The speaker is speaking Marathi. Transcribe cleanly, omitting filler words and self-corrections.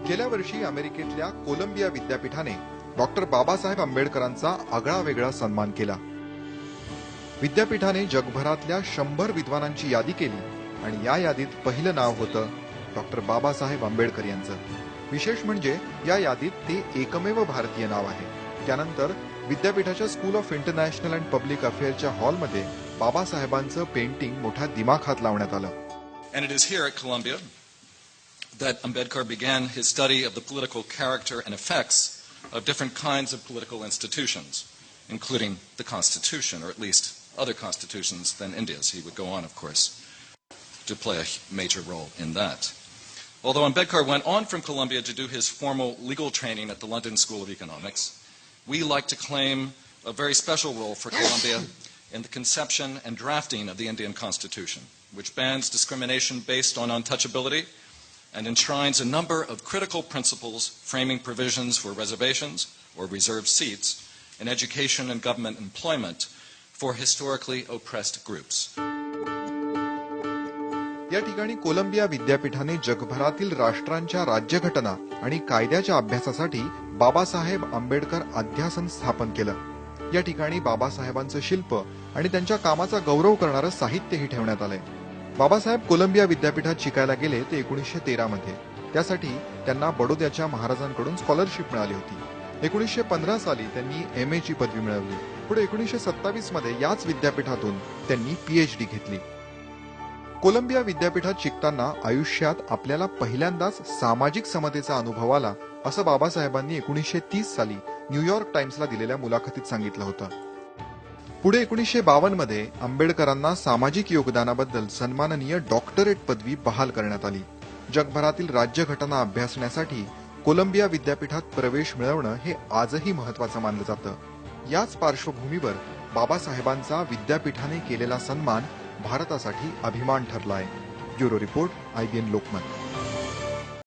गेल्या वर्षी अमेरिकेतल्या कोलंबिया विद्यापीठाने डॉक्टर बाबासाहेब आंबेडकरांचा आगळावेगळा सन्मान केला। विद्यापीठाने जगभरातल्या 100 विद्वानांची यादी केली आणि या यादीत पहिलं नाव होतं डॉक्टर बाबासाहेब आंबेडकर यांचं। विशेष म्हणजे या यादीत ते एकमेव भारतीय नाव आहे। त्यानंतर विद्यापीठाच्या school of international and public अफेअर्सच्या हॉलमध्ये बाबासाहेबांचं पेंटिंग मोठ्या दिमाखात लावण्यात आलं। And it is here at Columbia that Ambedkar began his study of the political character and effects of different kinds of political institutions, including the Constitution, or at least other constitutions than India's. He would go on, of course, to play a major role in that. Although Ambedkar went on from Columbia to do his formal legal training at the London School of Economics, we like to claim a very special role for Columbia in the conception and drafting of the Indian Constitution, which bans discrimination based on untouchability and enshrines a number of critical principles framing provisions for reservations or reserved seats in education and government employment for historically oppressed groups. या ठिकाणी कोलंबिया विद्यापीठाने जगभरातील राष्ट्रांच्या राज्यघटना आणि कायद्याच्या अभ्यासासाठी बाबासाहेब आंबेडकर अध्यासन स्थापन केलं। या ठिकाणी बाबासाहेबांचं शिल्प आणि त्यांच्या कामाचा गौरव करणारं साहित्यही ठेवण्यात आलंय। बाबासाहेब कोलंबिया विद्यापीठात शिकायला गेले ते 1913 मध्ये। त्यासाठी त्यांना बडोद्याच्या महाराजांकडून स्कॉलरशिप मिळाली होती। 1915 साली त्यांनी MA ची पदवी मिळवली। पुढे 1927 मध्ये याच विद्यापीठातून त्यांनी PhD घेतली। कोलंबिया विद्यापीठात शिकताना आयुष्यात आपल्याला पहिल्यांदाच सामाजिक समतेचा अनुभव आला, असं बाबासाहेबांनी 1930 साली न्यूयॉर्क टाइम्सला दिलेल्या मुलाखतीत सांगितलं होतं। पुढे 1952 मध्ये आंबेडकरांना सामाजिक योगदानाबद्दल सन्माननीय डॉक्टरेट पदवी बहाल करण्यात आली। जगभरातील राज्यघटना अभ्यासण्यासाठी कोलंबिया विद्यापीठात प्रवेश मिळवणं हे आजही महत्त्वाचं मानलं जातं। याच पार्श्वभूमीवर बाबासाहेबांचा विद्यापीठाने केलेला सन्मान भारतासाठी अभिमान ठरलाय। Bureau report, IBN Lokmat.